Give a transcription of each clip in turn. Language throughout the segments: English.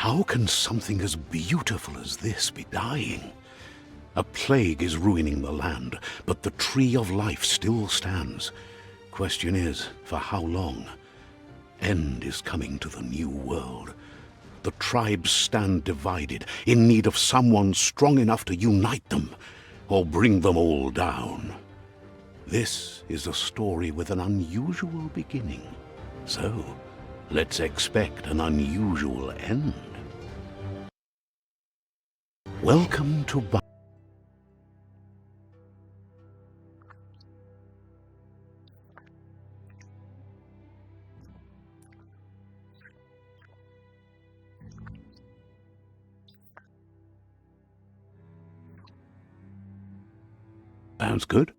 How can something as beautiful as this be dying? A plague is ruining the land, but the tree of life still stands. Question is, for how long? End is coming to the new world. The tribes stand divided, in need of someone strong enough to unite them, or bring them all down. This is a story with an unusual beginning. So, let's expect an unusual end. Welcome to Sounds good.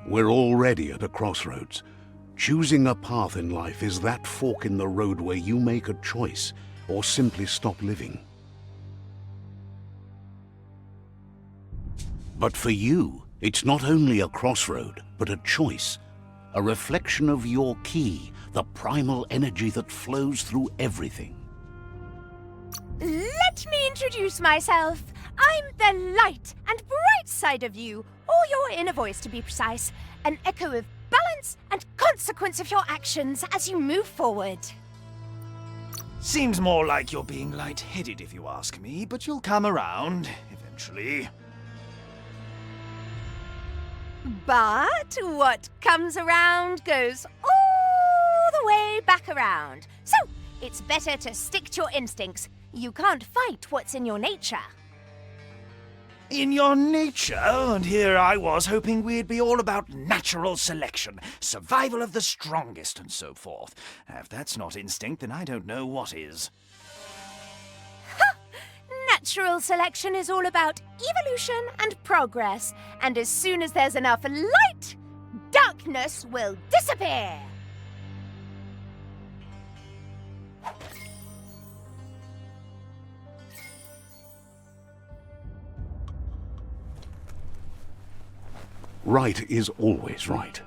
We're already at a crossroads. Choosing a path in life is that fork in the road where you make a choice or simply stop living. But for you, it's not only a crossroad, but a choice, a reflection of your key, the primal energy that flows through everything. Let me introduce myself. I'm the light and bright side of you, or your inner voice to be precise, an echo of balance and consequence of your actions as you move forward. Seems more like you're being light-headed if you ask me, but you'll come around, eventually. But what comes around goes all the way back around. So, it's better to stick to your instincts. You can't fight what's in your nature. In your nature, and here I was hoping we'd be all about natural selection, survival of the strongest, and so forth. If that's not instinct, then I don't know what is. Natural selection is all about evolution and progress, and as soon as there's enough light, darkness will disappear. Right is always right.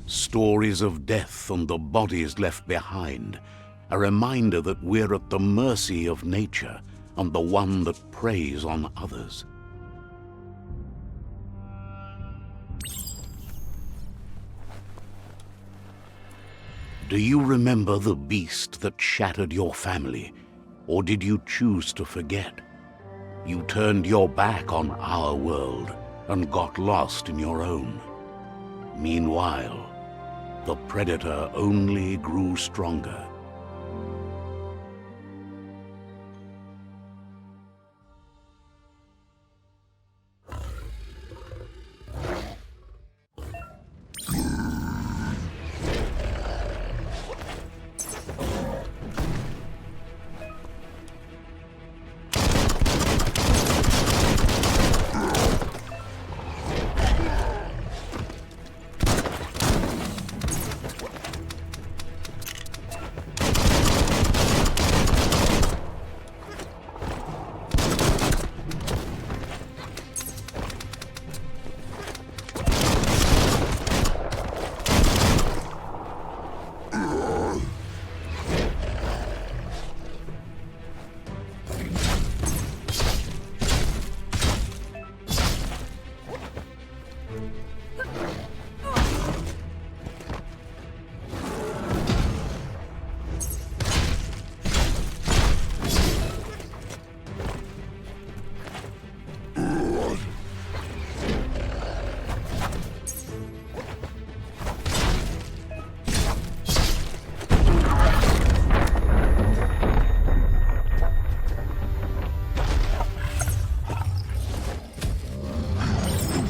Stories of death and the bodies left behind, a reminder that we're at the mercy of nature and the one that preys on others. Do you remember the beast that shattered your family, or did you choose to forget? You turned your back on our world and got lost in your own. Meanwhile, the predator only grew stronger.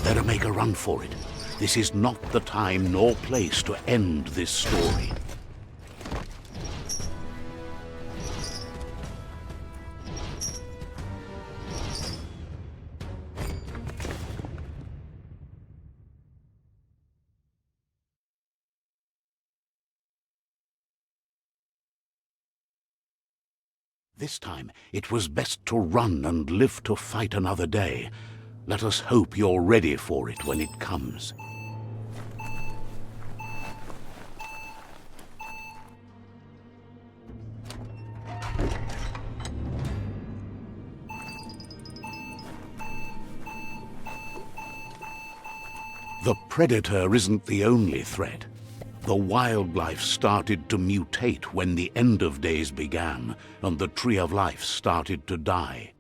Better make a run for it. This is not the time nor place to end this story. This time it was best to run and live to fight another day. Let us hope you're ready for it when it comes. The predator isn't the only threat. The wildlife started to mutate when the end of days began, and the Tree of Life started to die.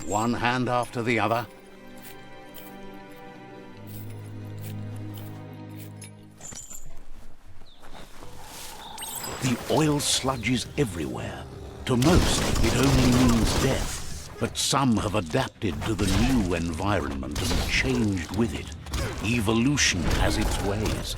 One hand after the other. The oil sludges everywhere. To most, it only means death. But some have adapted to the new environment and changed with it. Evolution has its ways.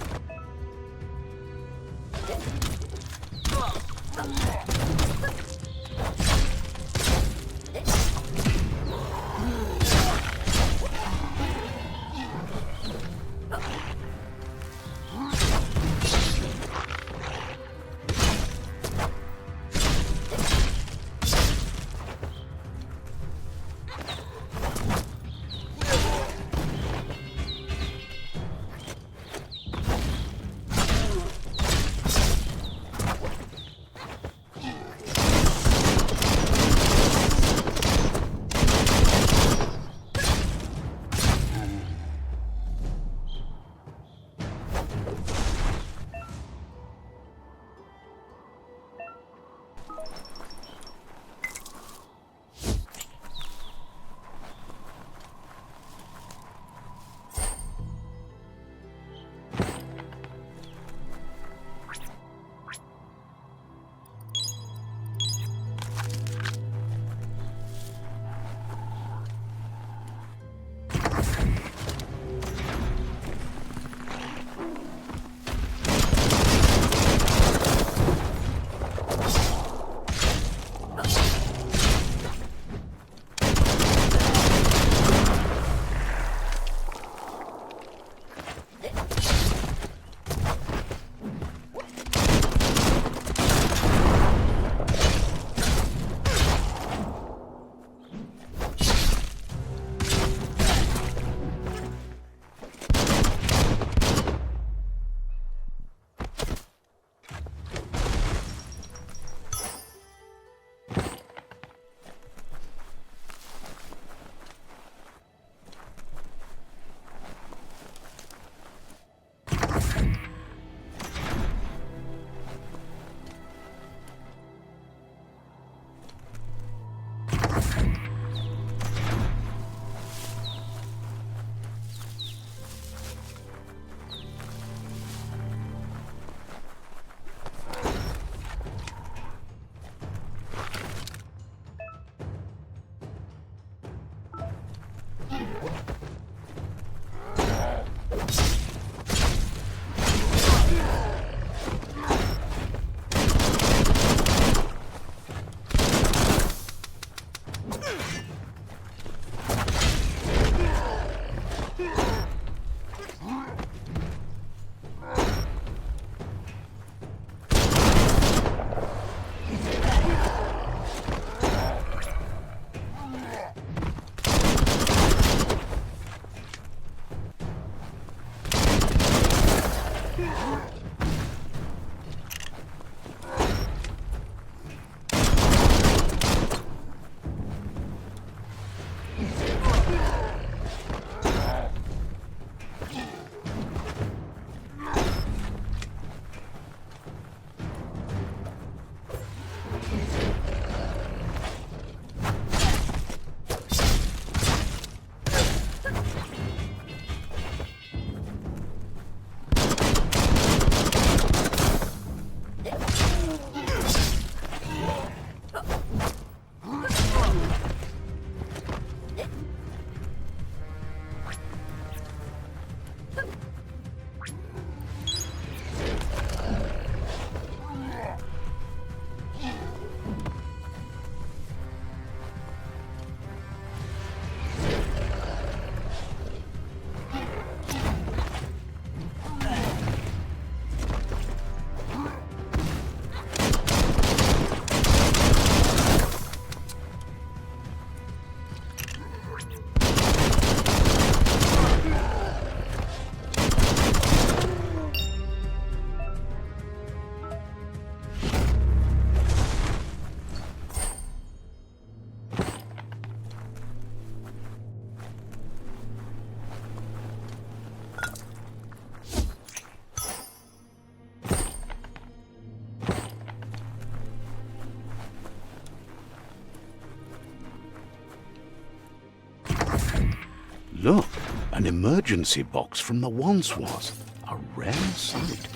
Look, an emergency box from the once was. A rare sight.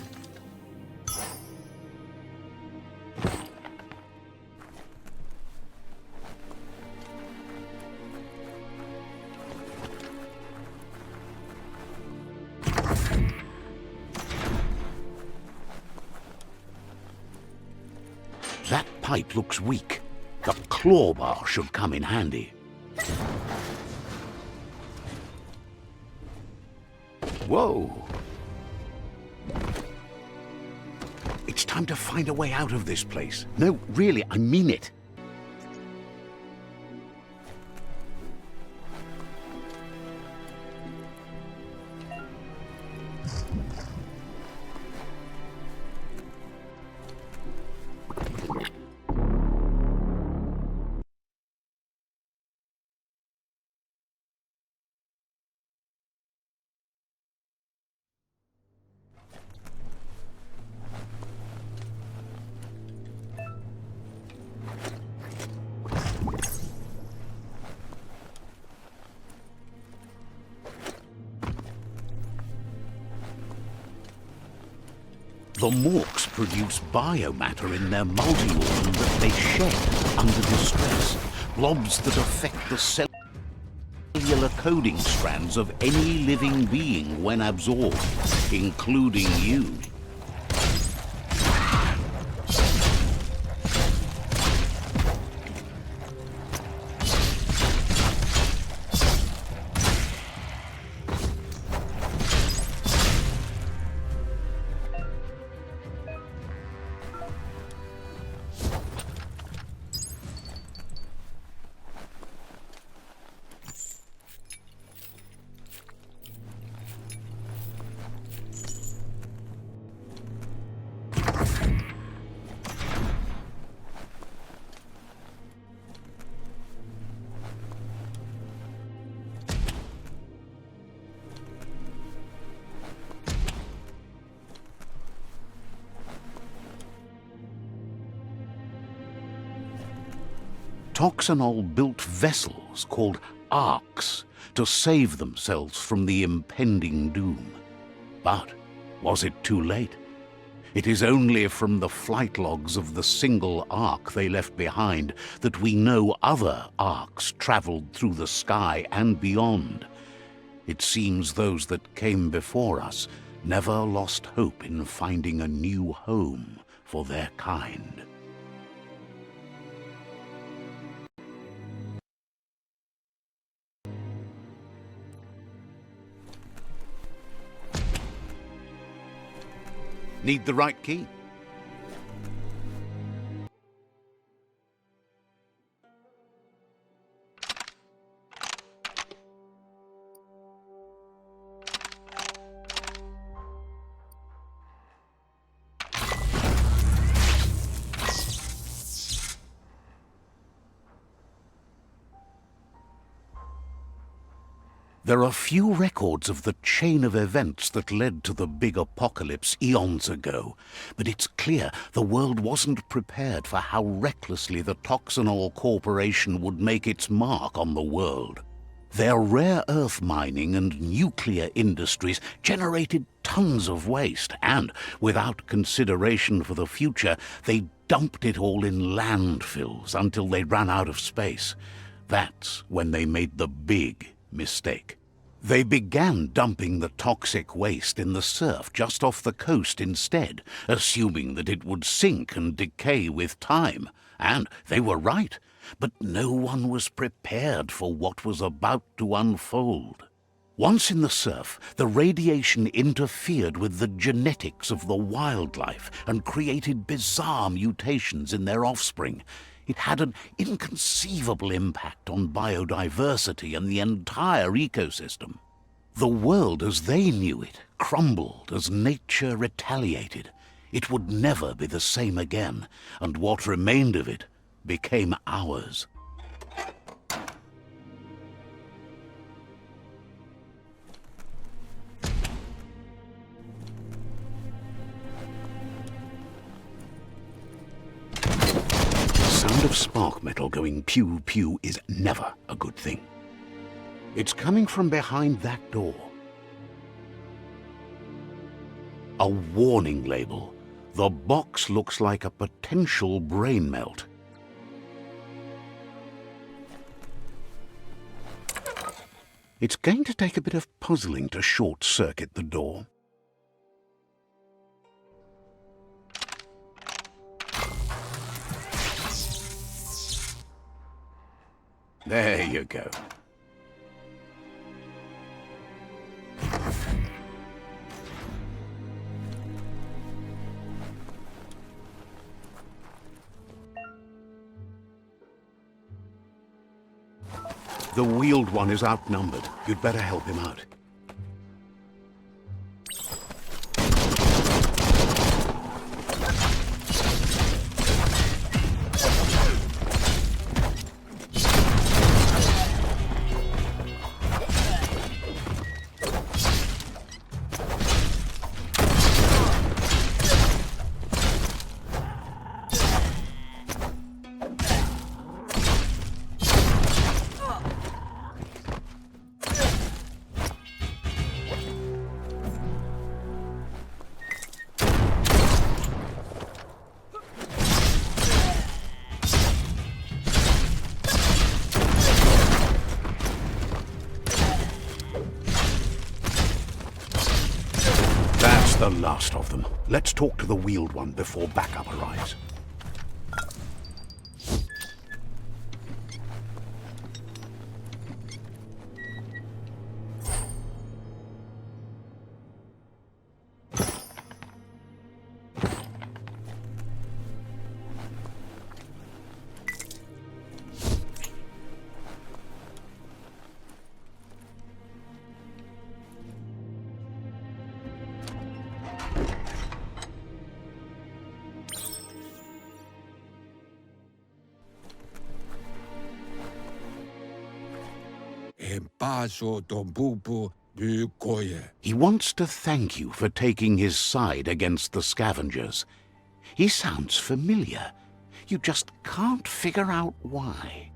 That pipe looks weak. The claw bar should come in handy. Whoa! It's time to find a way out of this place. No, really, I mean it. The Morks produce biomatter in their multi-organ that they shed under distress. Blobs that affect the cellular coding strands of any living being when absorbed, including you. Toxanol built vessels called arks to save themselves from the impending doom. But was it too late? It is only from the flight logs of the single ark they left behind that we know other arks traveled through the sky and beyond. It seems those that came before us never lost hope in finding a new home for their kind. Need the right key? There are few records of the chain of events that led to the big apocalypse eons ago, but it's clear the world wasn't prepared for how recklessly the Toxanol Corporation would make its mark on the world. Their rare earth mining and nuclear industries generated tons of waste, and, without consideration for the future, they dumped it all in landfills until they ran out of space. That's when they made the big mistake. They began dumping the toxic waste in the surf just off the coast instead, assuming that it would sink and decay with time. And they were right, but no one was prepared for what was about to unfold. Once in the surf, the radiation interfered with the genetics of the wildlife and created bizarre mutations in their offspring. It had an inconceivable impact on biodiversity and the entire ecosystem. The world as they knew it crumbled as nature retaliated. It would never be the same again, and what remained of it became ours. The sound of spark metal going pew-pew is never a good thing. It's coming from behind that door. A warning label. The box looks like a potential brain melt. It's going to take a bit of puzzling to short-circuit the door. There you go. The wheeled one is outnumbered. You'd better help him out. That's the last of them. Let's talk to the wheeled one before backup arrives. He wants to thank you for taking his side against the scavengers. He sounds familiar. You just can't figure out why.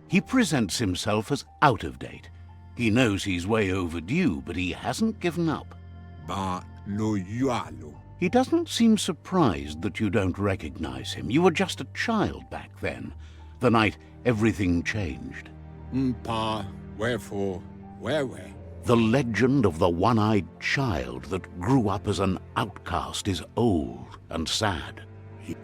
He presents himself as out of date. He knows he's way overdue, but he hasn't given up. He doesn't seem surprised that you don't recognize him. You were just a child back then, the night everything changed. Wherefore, where? The legend of the one-eyed child that grew up as an outcast is old and sad.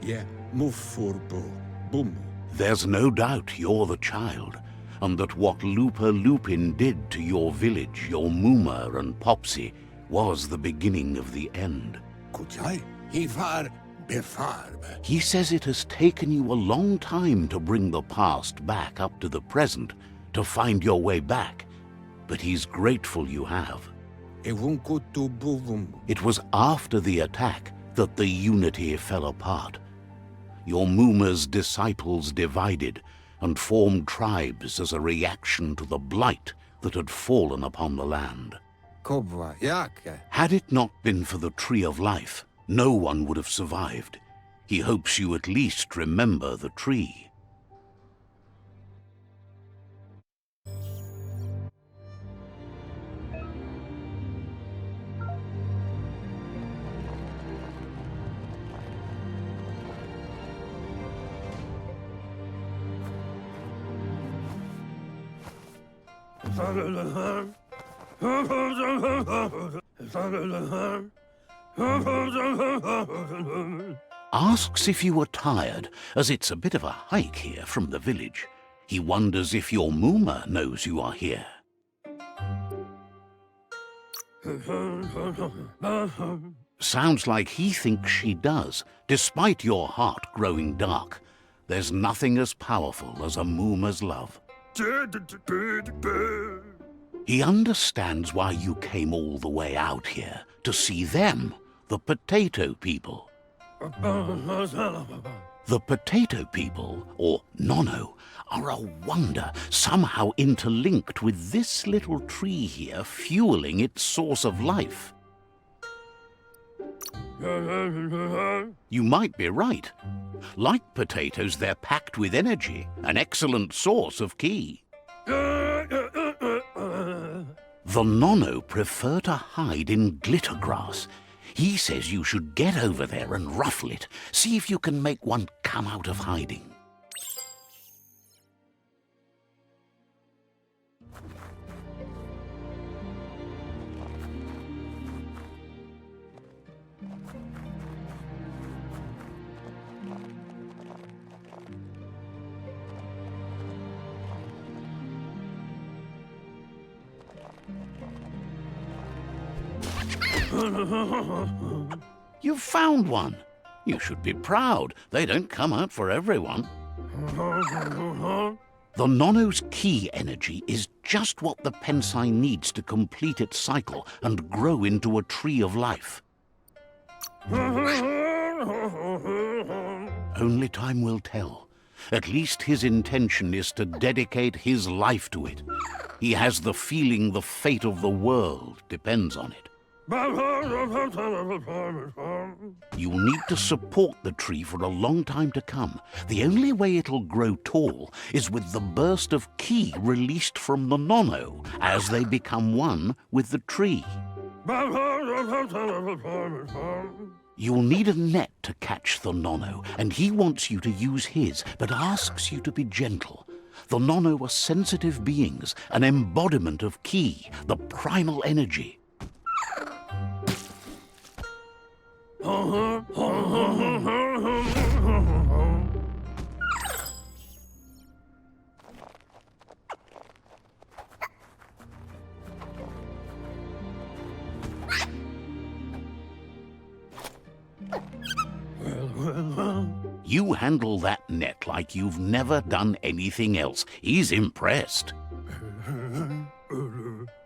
Yeah, mufurbo, boom. There's no doubt you're the child, and that what Looper Lupin did to your village, your Mooma and Popsy, was the beginning of the end. Kujai, Hivar, Befarb. He says it has taken you a long time to bring the past back up to the present, to find your way back, but he's grateful you have. It was after the attack that the Unity fell apart. Your Mooma's disciples divided and formed tribes as a reaction to the blight that had fallen upon the land. Had it not been for the Tree of Life, no one would have survived. He hopes you at least remember the tree. Asks if you were tired, as it's a bit of a hike here from the village. He wonders if your Mooma knows you are here. Sounds like he thinks she does, despite your heart growing dark. There's nothing as powerful as a Mooma's love. He understands why you came all the way out here, to see them, the potato people. The potato people, or Nono, are a wonder, somehow interlinked with this little tree here fueling its source of life. You might be right. Like potatoes, they're packed with energy, an excellent source of ki. The Nono prefer to hide in glitter grass. He says you should get over there and ruffle it. See if you can make one come out of hiding. You've found one. You should be proud. They don't come out for everyone. The Nono's key energy is just what the Pensai needs to complete its cycle and grow into a tree of life. Only time will tell. At least his intention is to dedicate his life to it. He has the feeling the fate of the world depends on it. You'll need to support the tree for a long time to come. The only way it'll grow tall is with the burst of ki released from the Nono as they become one with the tree. You'll need a net to catch the Nono, and he wants you to use his, but asks you to be gentle. The Nono are sensitive beings, an embodiment of ki, the primal energy. You handle that net like you've never done anything else. He's impressed.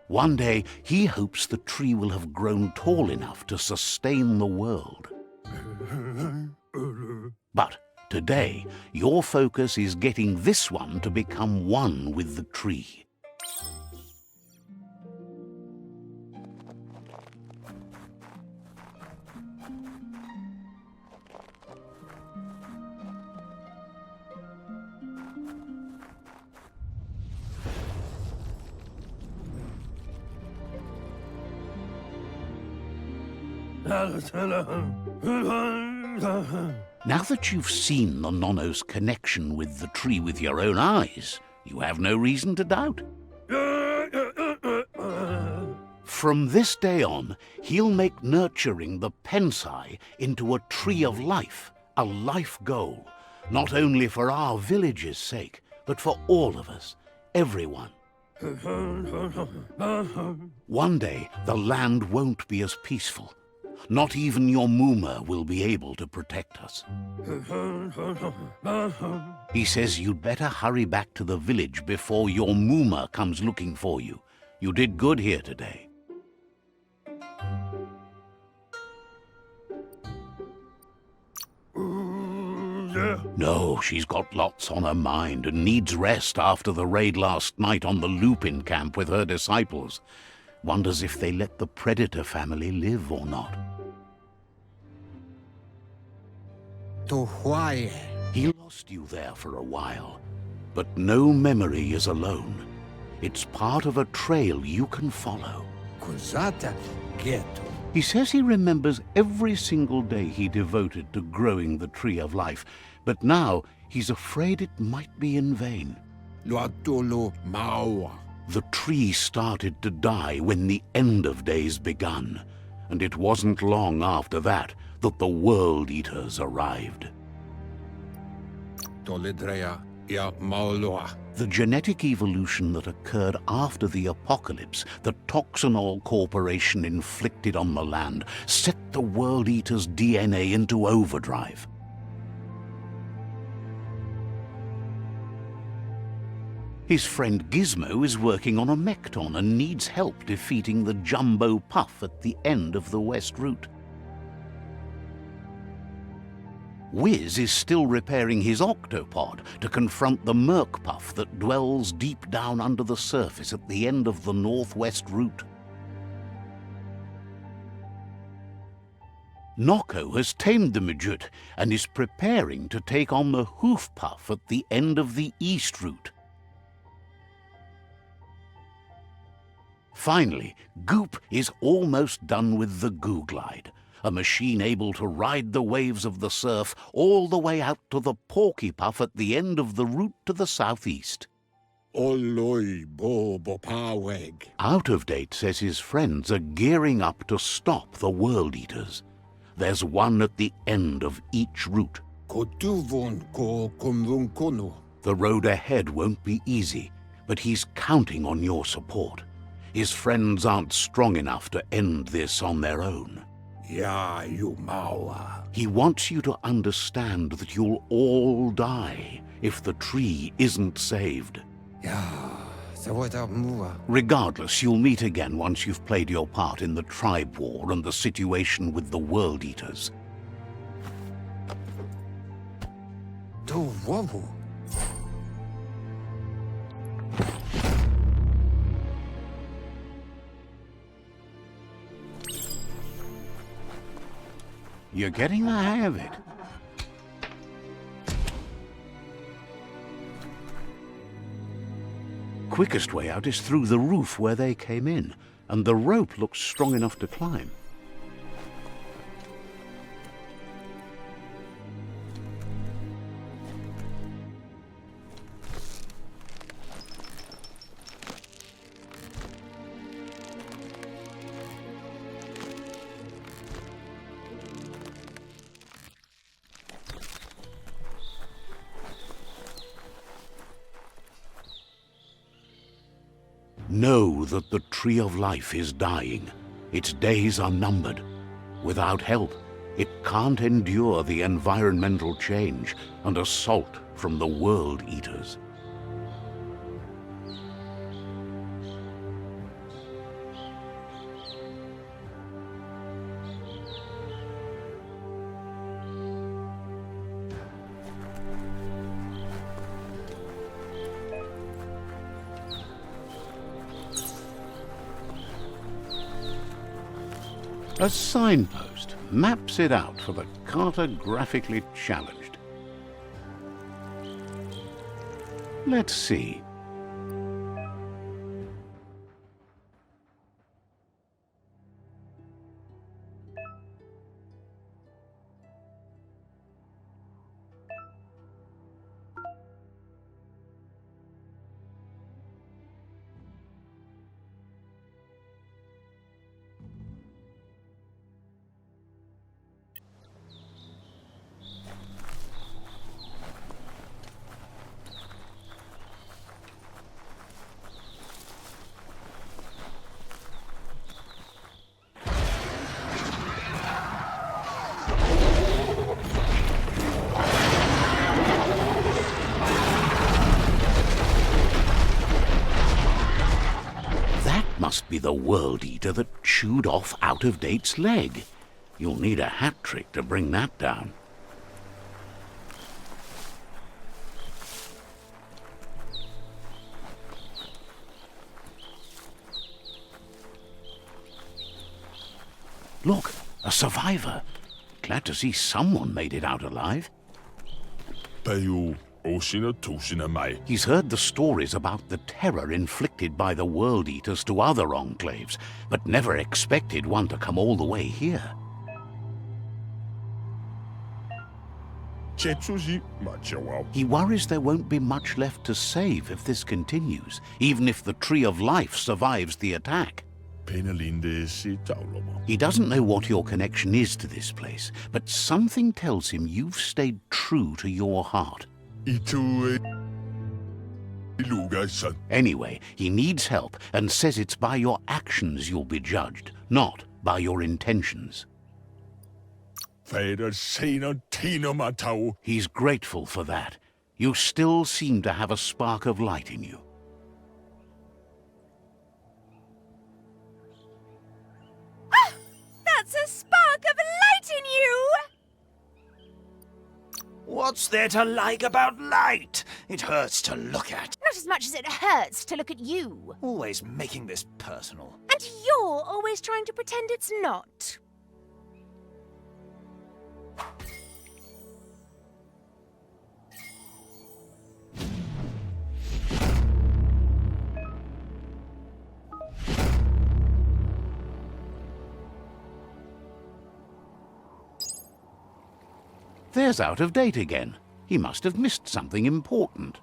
One day, he hopes the tree will have grown tall enough to sustain the world. But today, your focus is getting this one to become one with the tree. Now that you've seen the Nono's connection with the tree with your own eyes, you have no reason to doubt. From this day on, he'll make nurturing the Pensai into a tree of life, a life goal, not only for our village's sake, but for all of us, everyone. One day, the land won't be as peaceful. Not even your Muma will be able to protect us. He says you'd better hurry back to the village before your Muma comes looking for you. You did good here today. No, she's got lots on her mind and needs rest after the raid last night on the Lupin camp with her disciples. Wonders if they let the Predator family live or not. To why? He lost you there for a while, but no memory is alone. It's part of a trail you can follow. Cos'ata ghetto? He says he remembers every single day he devoted to growing the tree of life, but now he's afraid it might be in vain. Luatolo maua. The tree started to die when the end of days begun, and it wasn't long after that that the World Eaters arrived. Toledrea ia maoloa. The genetic evolution that occurred after the apocalypse the Toxanol Corporation inflicted on the land set the World Eaters' DNA into overdrive. His friend Gizmo is working on a Mekton and needs help defeating the Jumbo Puff at the end of the West Route. Wiz is still repairing his octopod to confront the Merc Puff that dwells deep down under the surface at the end of the Northwest Route. Noko has tamed the Midget and is preparing to take on the Hoof Puff at the end of the East Route. Finally, Goop is almost done with the Goo Glide, a machine able to ride the waves of the surf all the way out to the Porky Puff at the end of the route to the southeast. Oloi bo bopaweg. Out of Date says his friends are gearing up to stop the World Eaters. There's one at the end of each route. Kotuvon ko kumvunkono. The road ahead won't be easy, but he's counting on your support. His friends aren't strong enough to end this on their own. Ya you mawa. He wants you to understand that you'll all die if the tree isn't saved. Ya sawata mua. Regardless, you'll meet again once you've played your part in the tribe war and the situation with the World Eaters. To wabu. You're getting the hang of it. Quickest way out is through the roof where they came in, and the rope looks strong enough to climb. Know that the Tree of Life is dying. Its days are numbered. Without help, it can't endure the environmental change and assault from the World Eaters. A signpost maps it out for the cartographically challenged. Let's see. Must be the World Eater that chewed off Out of Date's leg. You'll need a hat trick to bring that down. Look, a survivor. Glad to see someone made it out alive. He's heard the stories about the terror inflicted by the World Eaters to other enclaves, but never expected one to come all the way here. He worries there won't be much left to save if this continues, even if the Tree of Life survives the attack. He doesn't know what your connection is to this place, but something tells him you've stayed true to your heart. Anyway, he needs help and says it's by your actions you'll be judged, not by your intentions. He's grateful for that. You still seem to have a spark of light in you. Ah! That's a spark of light in you! What's there to like about light? It hurts to look at. Not as much as it hurts to look at you. Always making this personal. And you're always trying to pretend it's not. There's Out of Date again. He must have missed something important.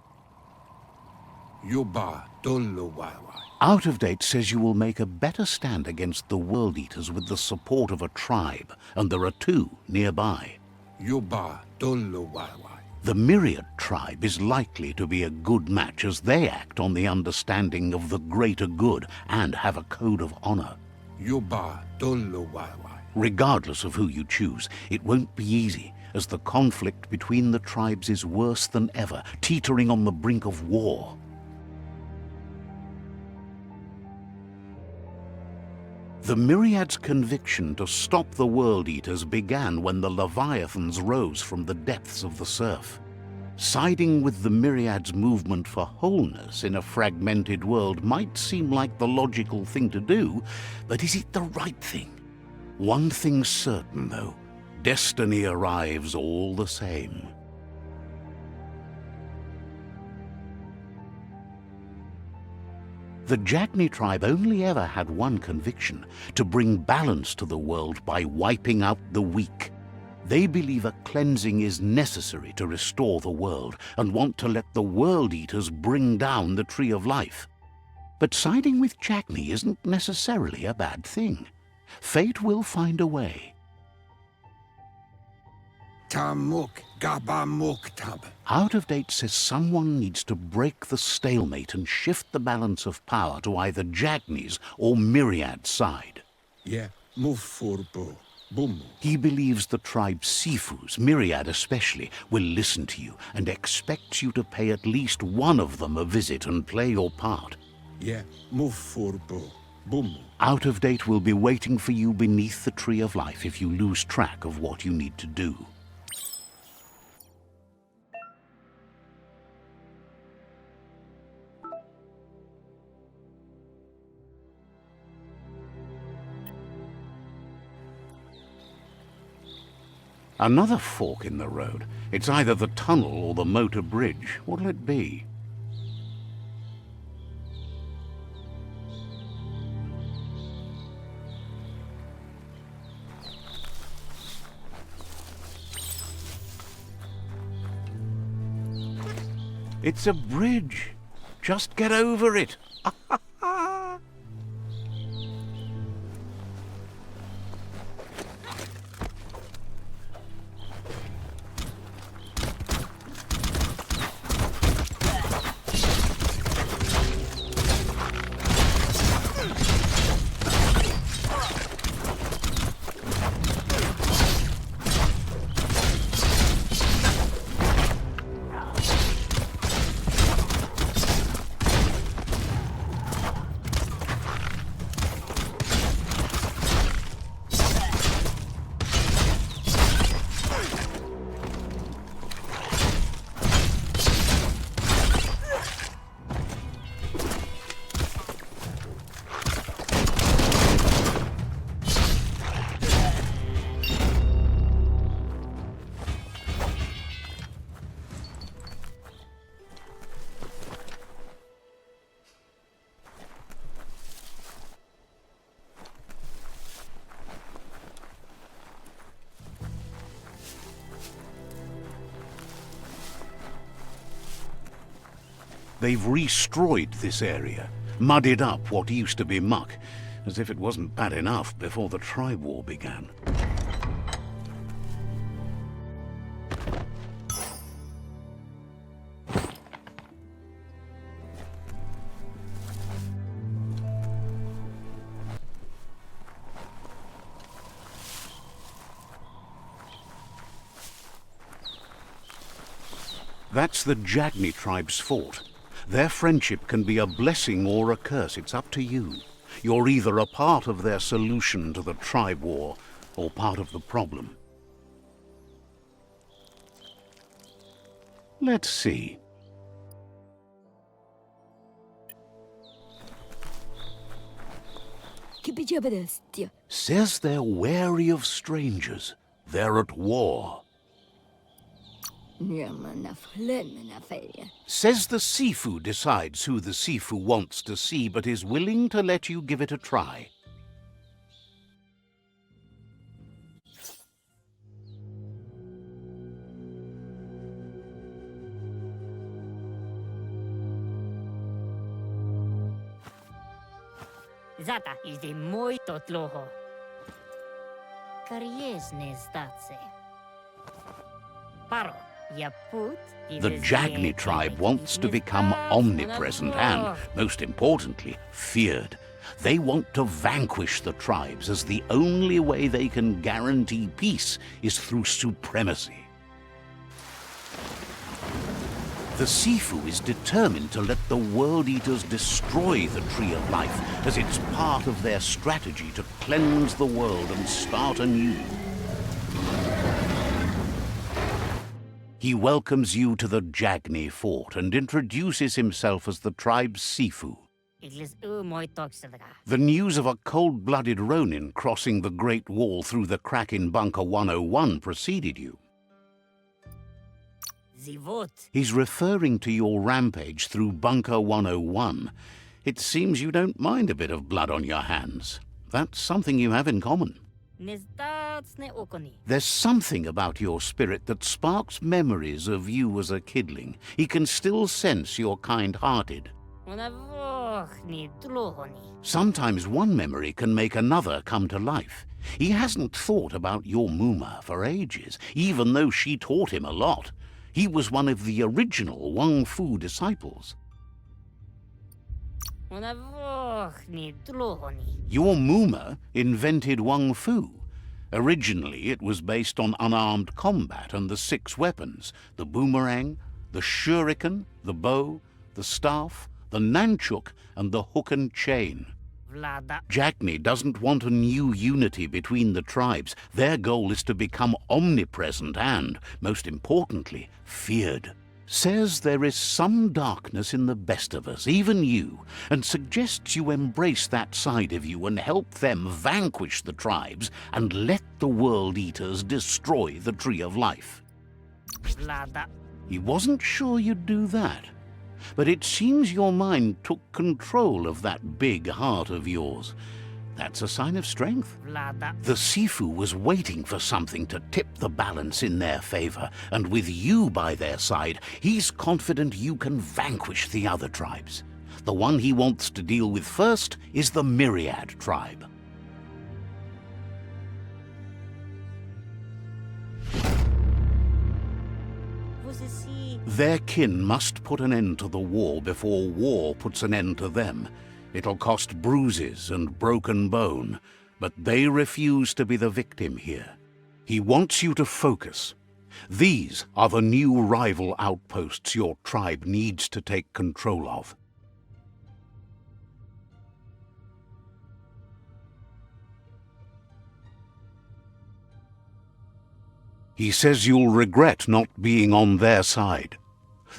Yuba Doluwawa. Out of Date says you will make a better stand against the World Eaters with the support of a tribe, and there are two nearby. Yuba Doluwawa. The Myriad tribe is likely to be a good match as they act on the understanding of the greater good and have a code of honor. Yuba Doluwawa. Regardless of who you choose, it won't be easy, as the conflict between the tribes is worse than ever, teetering on the brink of war. The Myriad's conviction to stop the World Eaters began when the Leviathans rose from the depths of the surf. Siding with the Myriad's movement for wholeness in a fragmented world might seem like the logical thing to do, but is it the right thing? One thing's certain, though. Destiny arrives all the same. The Jagni tribe only ever had one conviction: to bring balance to the world by wiping out the weak. They believe a cleansing is necessary to restore the world and want to let the World Eaters bring down the Tree of Life. But siding with Jagni isn't necessarily a bad thing. Fate will find a way. Tamuk Gabamuktab. Out of Date says someone needs to break the stalemate and shift the balance of power to either Jagni's or Myriad's side. Ye Mufurbo. Bumu. He believes the tribe's Sifus, Myriad especially, will listen to you and expects you to pay at least one of them a visit and play your part. Ye Mufurbo. Bumu. Out of Date will be waiting for you beneath the Tree of Life if you lose track of what you need to do. Another fork in the road. It's either the tunnel or the motor bridge. What'll it be? It's a bridge. Just get over it. They've restroyed this area, muddied up what used to be muck, as if it wasn't bad enough before the tribe war began. That's the Jagni tribe's fort. Their friendship can be a blessing or a curse. It's up to you. You're either a part of their solution to the tribe war or part of the problem. Let's see. Says they're wary of strangers. They're at war. Says the Sifu decides who the Sifu wants to see, but is willing to let you give it a try. Zata is de muito tloho. Kariesne zdatse. Paro, ya put. The Jagni tribe wants to become omnipresent and, most importantly, feared. They want to vanquish the tribes, as the only way they can guarantee peace is through supremacy. The Sifu is determined to let the World Eaters destroy the Tree of Life, as it's part of their strategy to cleanse the world and start anew. He welcomes you to the Jagni fort and introduces himself as the tribe's Sifu. The news of a cold-blooded Ronin crossing the Great Wall through the crack in Bunker 101 preceded you. He's referring to your rampage through Bunker 101. It seems you don't mind a bit of blood on your hands. That's something you have in common. There's something about your spirit that sparks memories of you as a kidling. He can still sense you're kind-hearted. Sometimes one memory can make another come to life. He hasn't thought about your Muma for ages, even though she taught him a lot. He was one of the original Wang Fu disciples. Your Muma invented Wang Fu. Originally, it was based on unarmed combat and the 6 weapons: the boomerang, the shuriken, the bow, the staff, the nunchuk, and the hook and chain. Jagni doesn't want a new unity between the tribes. Their goal is to become omnipresent and, most importantly, feared. Says there is some darkness in the best of us, even you, and suggests you embrace that side of you and help them vanquish the tribes and let the World Eaters destroy the Tree of Life. He wasn't sure you'd do that. But it seems your mind took control of that big heart of yours. That's a sign of strength. The Sifu was waiting for something to tip the balance in their favor, and with you by their side, he's confident you can vanquish the other tribes. The one he wants to deal with first is the Myriad tribe. Their kin must put an end to the war before war puts an end to them. It'll cost bruises and broken bone, but they refuse to be the victim here. He wants you to focus. These are the new rival outposts your tribe needs to take control of. He says you'll regret not being on their side.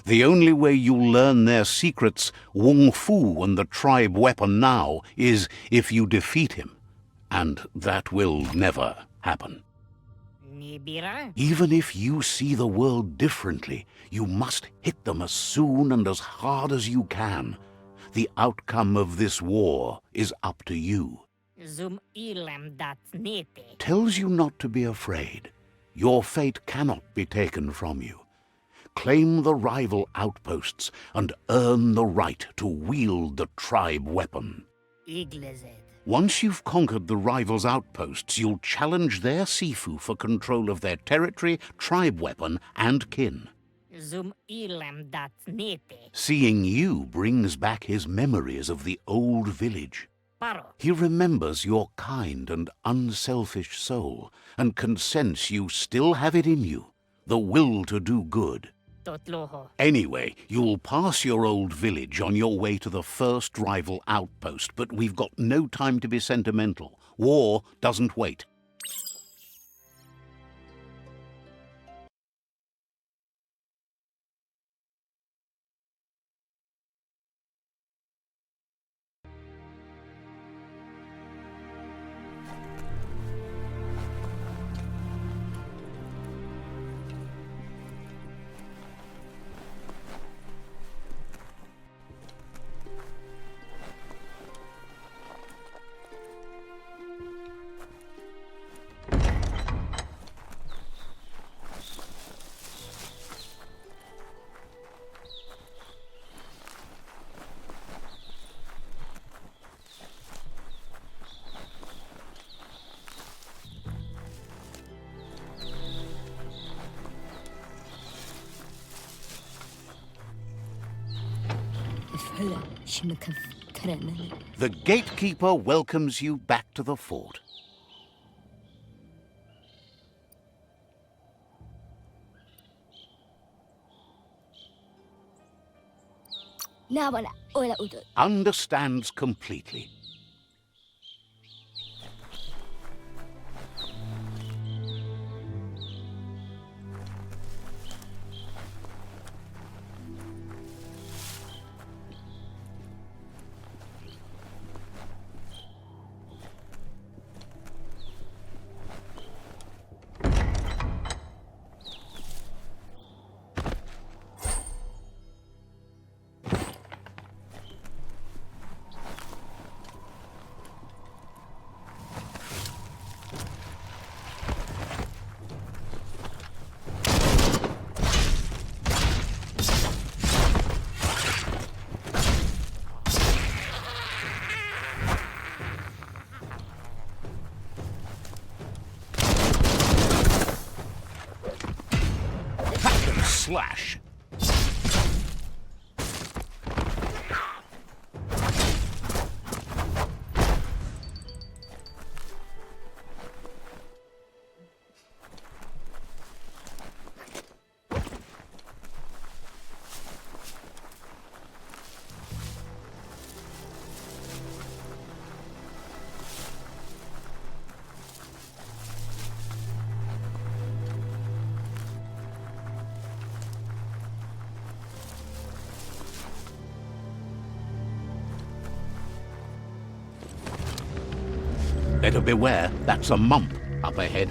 The only way you'll learn their secrets, Wung Fu and the tribe weapon now, is if you defeat him. And that will never happen. Even if you see the world differently, you must hit them as soon and as hard as you can. The outcome of this war is up to you. Tells you not to be afraid. Your fate cannot be taken from you. Claim the rival outposts and earn the right to wield the tribe weapon. Once you've conquered the rivals' outposts, you'll challenge their Sifu for control of their territory, tribe weapon, and kin. Seeing you brings back his memories of the old village. He remembers your kind and unselfish soul, and can sense you still have it in you, the will to do good. Anyway, you'll pass your old village on your way to the first rival outpost, but we've got no time to be sentimental. War doesn't wait. The gatekeeper welcomes you back to the fort. Understands completely. Slash. Better beware, that's a mump up ahead.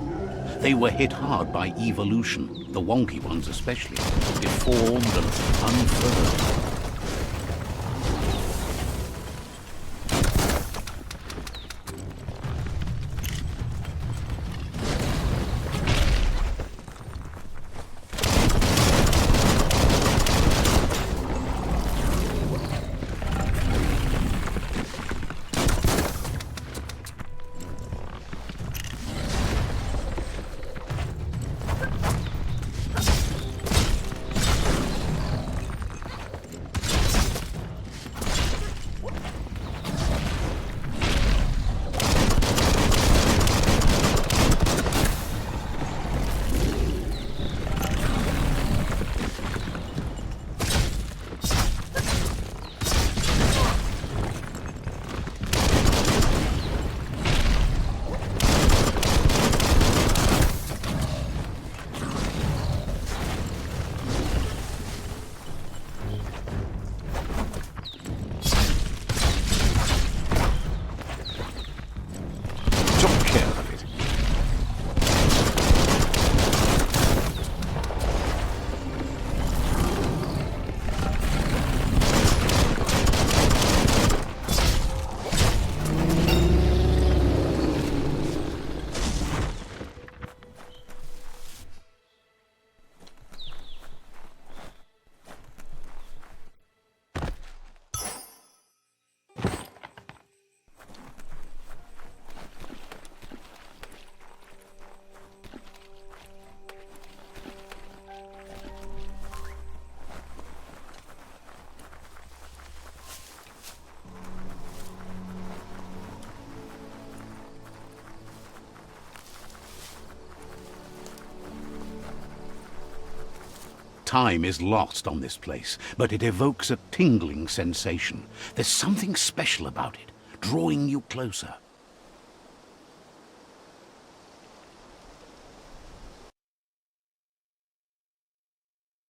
They were hit hard by evolution, the wonky ones especially, deformed and unfurled. Time is lost on this place, but it evokes a tingling sensation. There's something special about it, drawing you closer.